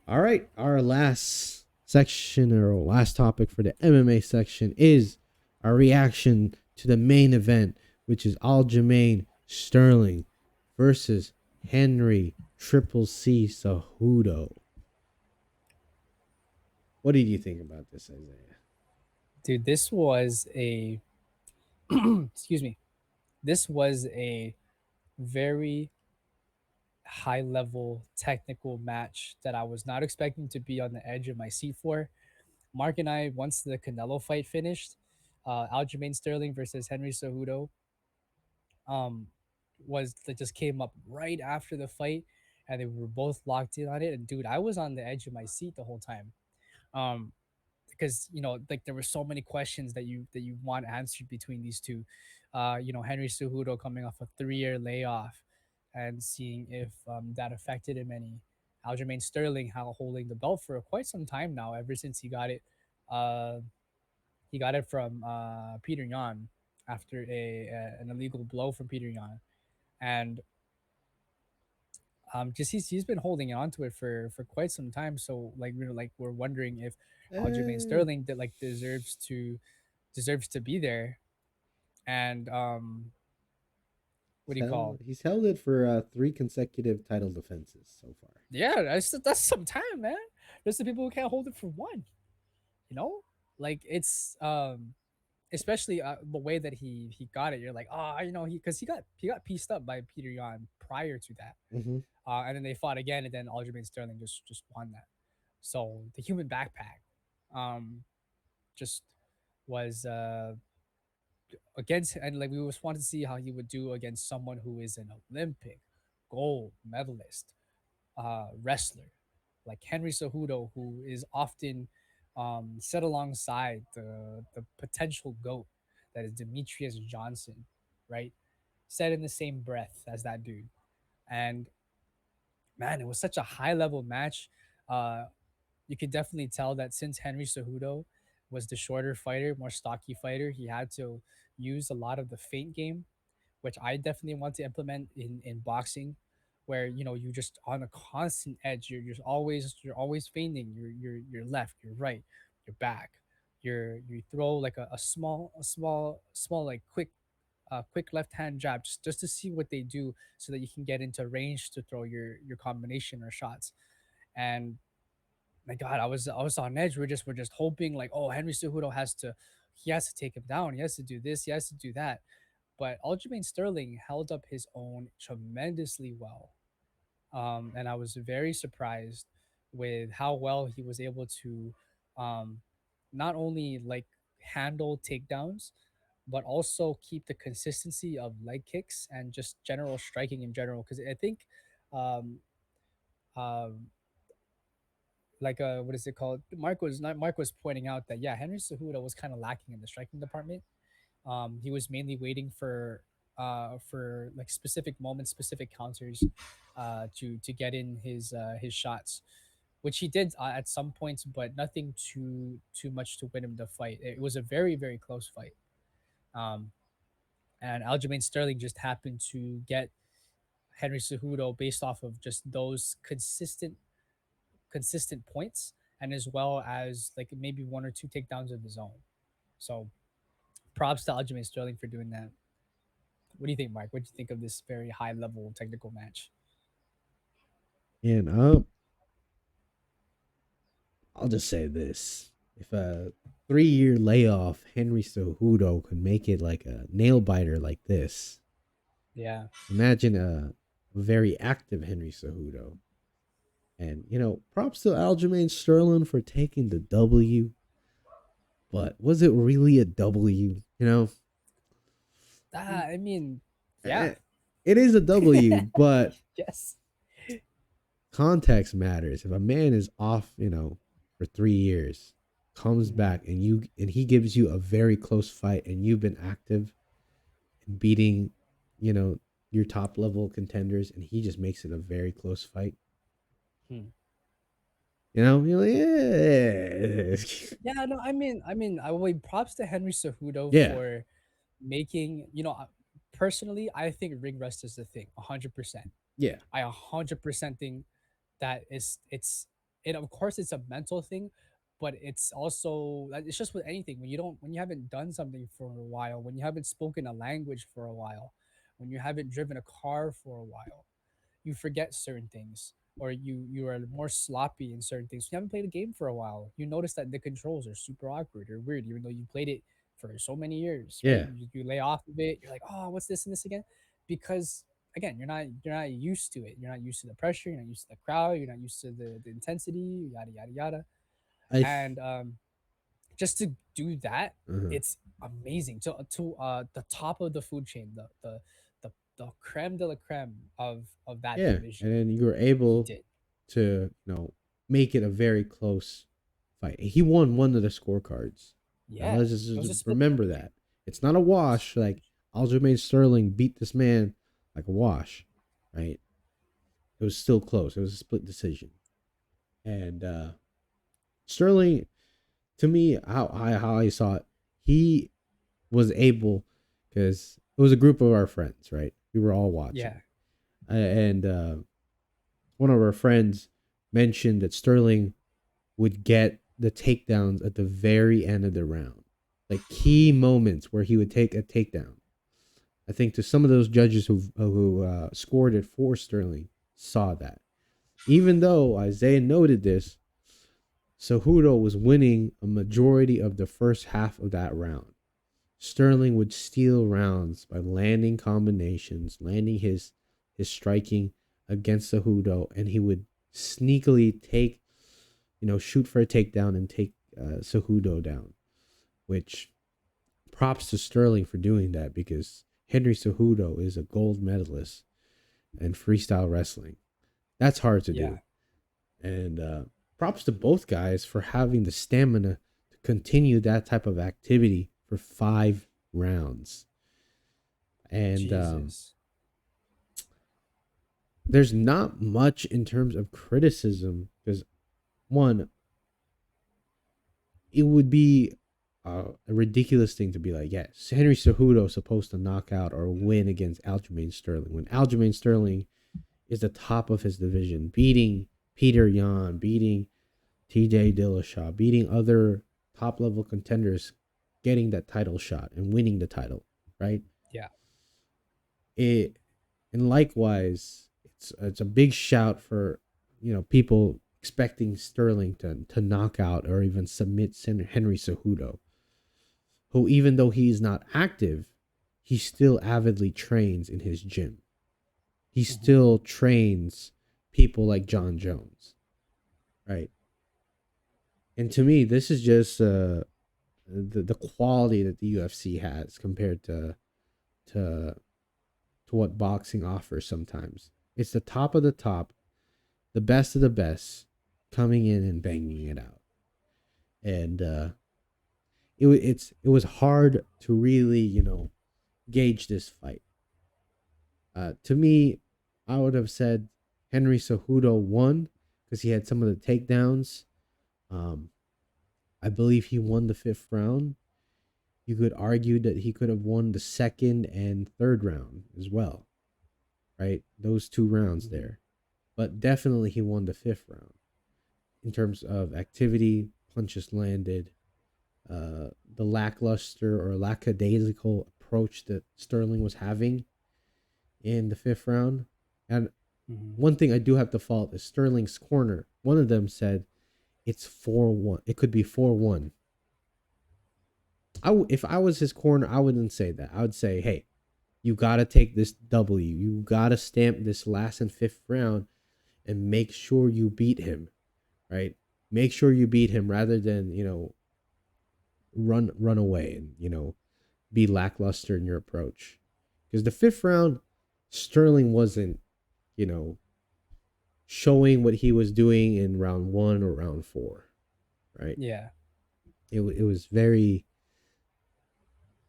All right, our last section or last topic for the MMA section is our reaction to the main event, which is Aljamain Sterling versus Henry Triple C Cejudo. What did you think about this, Isaiah? Dude, this was a excuse me. This was a very high level technical match that I was not expecting to be on the edge of my seat for. Mark and I, once the Canelo fight finished, Aljamain Sterling versus Henry Cejudo, um, was that just came up right after the fight, and they were both locked in on it. And dude, I was on the edge of my seat the whole time. Um, because like there were so many questions that you want answered between these two. Henry Cejudo coming off a 3-year layoff, and seeing if that affected him any. Aljamain Sterling, how holding the belt for quite some time now, ever since uh, he got it from Peter Yan after an illegal blow from Peter Yan, and just he's been holding on to it for quite some time. So we're wondering if Aljamain Uh, Sterling that like deserves to be there. And what do you call? he's held it for 3 consecutive title defenses so far. Yeah, that's some time, man. There's the people who can't hold it for one. You know, like it's especially the way that he got it. You're like, oh, he because he got pieced up by Peter Yan prior to that, Mm-hmm. and then they fought again, and then Aljamain Sterling just won that. So the human backpack, just was against, and like we just wanted to see how he would do against someone who is an Olympic gold medalist wrestler like Henry Cejudo, who is often set alongside the potential goat that is Demetrius Johnson, right? Set in the same breath as that dude, and man, it was such a high level match. Uh, you could definitely tell that since Henry Cejudo was the shorter fighter, more stocky fighter, he had to use a lot of the feint game, which I definitely want to implement in boxing, where you just on a constant edge. You're always feinting. You're left, you're right, you're back. You throw like a small like quick left hand jab just to see what they do, so that you can get into range to throw your combination or shots. And my God, I was on edge. We're just hoping like, oh, Henry Cejudo he has to take him down. He has to do this. He has to do that. But Aljamain Sterling held up his own tremendously well, and I was very surprised with how well he was able to um, not only like handle takedowns, but also keep the consistency of leg kicks and just general striking in general. Because I think um, um, like what is it called? Mark was pointing out that yeah, Henry Cejudo was kind of lacking in the striking department. He was mainly waiting for like specific moments, specific counters, to get in his shots, which he did at some points, but nothing too much to win him the fight. It was a very very close fight. Um, and Aljamain Sterling just happened to get Henry Cejudo based off of just those consistent points, and as well as like maybe one or two takedowns of his own. So props to Aljamain Sterling for doing that. What do you think, Mike? What do you think of this very high level technical match? And I'll just say this: if a 3-year layoff Henry Cejudo could make it like a nail biter like this, Yeah. imagine a very active Henry Cejudo. And props to Aljamain Sterling for taking the W. But was it really a W? I mean, yeah. Eh, it is a W, but Yes. context matters. If a man is off, for 3 years, comes Mhm. back and he gives you a very close fight, and you've been active in beating, you know, your top level contenders, and he just makes it a very close fight. Hmm. You're like, yeah, Yeah, no, I mean, props to Henry Cejudo yeah, for making, personally, I think ring rust is the thing, 100%. yeah, I 100% think that it, of course, it's a mental thing, but it's also like, it's just with anything when you haven't done something for a while, when you haven't spoken a language for a while, when you haven't driven a car for a while, you forget certain things, or you are more sloppy in certain things. You haven't played a game for a while, you notice that the controls are super awkward or weird, even though you played it for so many years, right? yeah. You lay off of it, you're like, oh, what's this and this again? Because again, you're not used to it, you're not used to the pressure, you're not used to the crowd, you're not used to the intensity, yada yada yada. I th- And just to do that, uh it's amazing to the top of the food chain, the creme de la creme of that Yeah, division. and then you were He able did. to make it a very close fight. He won one of the scorecards. Yeah, Let's it was just a split remember decision. that it's not a wash. Like Aljamain Sterling beat this man like a wash, right? It was still close. It was a split decision, and Sterling, to me, how I saw it, he was able, because it was a group of our friends, right? We were all watching, Yeah. and one of our friends mentioned that Sterling would get the takedowns at the very end of the round, like key moments where he would take a takedown. I think to some of those judges who scored it for Sterling saw that. Even though Isaiah noted this, Cejudo was winning a majority of the first half of that round. Sterling would steal rounds by landing combinations, landing his striking against Cejudo, and he would sneakily shoot for a takedown and take Cejudo down. Which props to Sterling for doing that, because Henry Cejudo is a gold medalist in freestyle wrestling. That's hard to Yeah. do, and props to both guys for having the stamina to continue that type of activity for 5 rounds. And Jesus. there's not much in terms of criticism, because one, it would be a ridiculous thing to be like, yes, Henry Cejudo is supposed to knock out or win against Aljamain Sterling, when Aljamain Sterling is the top of his division, beating Peter Yan, beating TJ Dillashaw, beating other top level contenders, getting that title shot and winning the title, right? Yeah. It and likewise, it's a big shout for people expecting Sterling to knock out or even submit Henry Cejudo, who, even though he's not active, he still avidly trains in his gym. He Hmm. still trains people like John Jones, right? And to me, this is just the quality that the UFC has compared to to what boxing offers sometimes. It's the top of the top, the best of the best, coming in and banging it out. And it was hard to really gauge this fight. To me, I would have said Henry Cejudo won because he had some of the takedowns. Um, I believe he won the fifth round. You could argue that he could have won the second and third round as well, right? Those 2 rounds Hmm. there. But definitely he won the fifth round in terms of activity, punches landed, the lackluster or lackadaisical approach that Sterling was having in the fifth round. And Hmm. one thing I do have to fault is Sterling's corner. One of them said it's 4-1. It could be 4-1. If I was his corner, I wouldn't say that. I would say, hey, you got to take this W. You got to stamp this last and fifth round and make sure you beat him, right? Make sure you beat him rather than, run away and, be lackluster in your approach. Because the fifth round, Sterling wasn't, you know, showing what he was doing in round 1 or round 4, right? Yeah. It was very,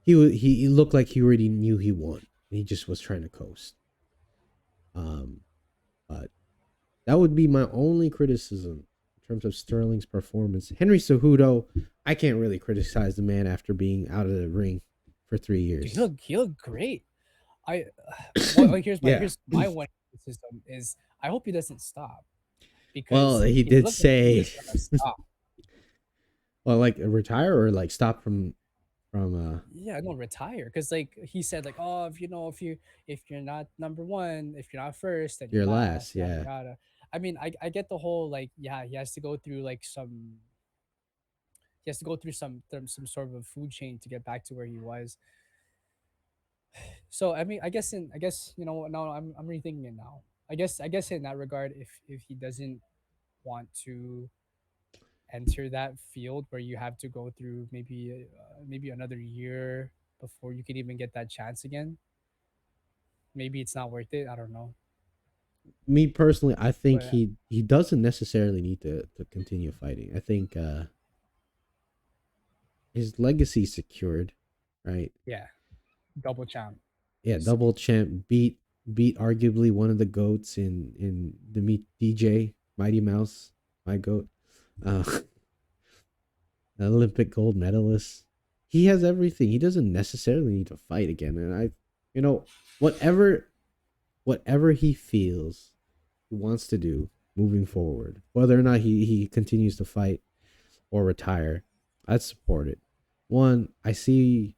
he looked like he already knew he won. He just was trying to coast. Um, but that would be my only criticism terms of Sterling's performance. Henry Cejudo, I can't really criticize the man after being out of the ring for 3 years. He looked great. I well, Yeah. here's my one criticism is I hope he doesn't stop Well, because he he did looked like he say, was gonna stop. well, like retire or like stop from. Yeah, no, retire. Cause like he said, like, oh, if you're not number one, if you're not first, then you're Your last. last, yada Yeah. yada. I mean, I get the whole like, yeah, he has to go through some sort of a food chain to get back to where he was. So I mean, I guess no, I'm rethinking it now. I guess in that regard, if he doesn't want to enter that field where you have to go through maybe another year before you could even get that chance again, maybe it's not worth it. I don't know, Me personally, I think but he doesn't necessarily need to continue fighting. I think his legacy secured, right? yeah, double champ Yeah, double basically. champ beat arguably one of the goats in the meet DJ Mighty Mouse, my goat, uh, an Olympic gold medalist. He has everything. He doesn't necessarily need to fight again. And you know, whatever whatever he feels he wants to do moving forward, whether or not he continues to fight or retire, I'd support it. One, I see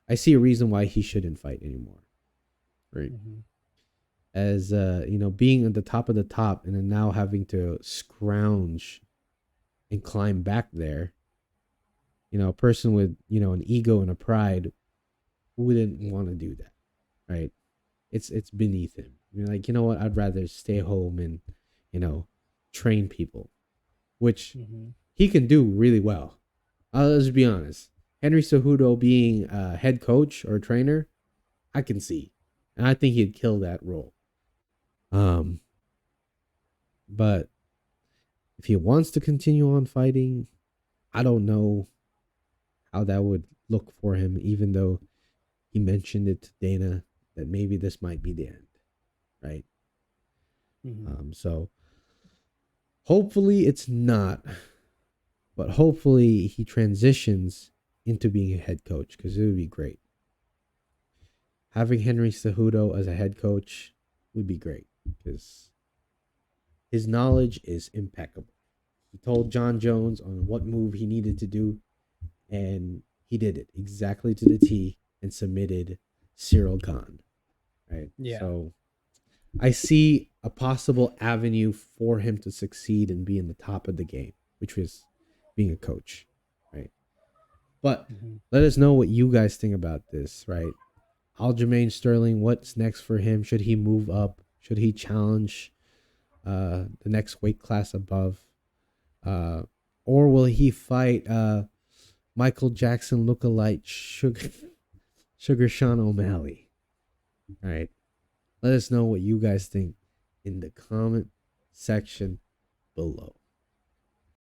a reason why he shouldn't fight anymore. Right. Hmm. As being at the top of the top and then now having to scrounge and climb back there, a person with an ego and a pride wouldn't want to do that, right? It's beneath him. You're like, you know what, I'd rather stay home and you know train people, which Hmm. he can do really well. Let's be honest, Henry Cejudo being a head coach or a trainer, I can see, and I think he'd kill that role. um but if he wants to continue on fighting, I don't know how that would look for him, even though he mentioned it to Dana that maybe this might be the end, right? Hmm. So hopefully it's not, but hopefully he transitions into being a head coach because it would be great. Having Henry Cejudo as a head coach would be great because his knowledge is impeccable. He told John Jones on what move he needed to do, and he did it exactly to the T and submitted Cyril Gahn. Right. Yeah. So I see a possible avenue for him to succeed and be in the top of the game, which was being a coach. Right. But Hmm. let us know what you guys think about this, right? Aljamain Sterling, what's next for him? Should he move up? Should he challenge the next weight class above? Uh, or will he fight Michael Jackson lookalike Sugar Sean O'Malley? All right. Let us know what you guys think in the comment section below.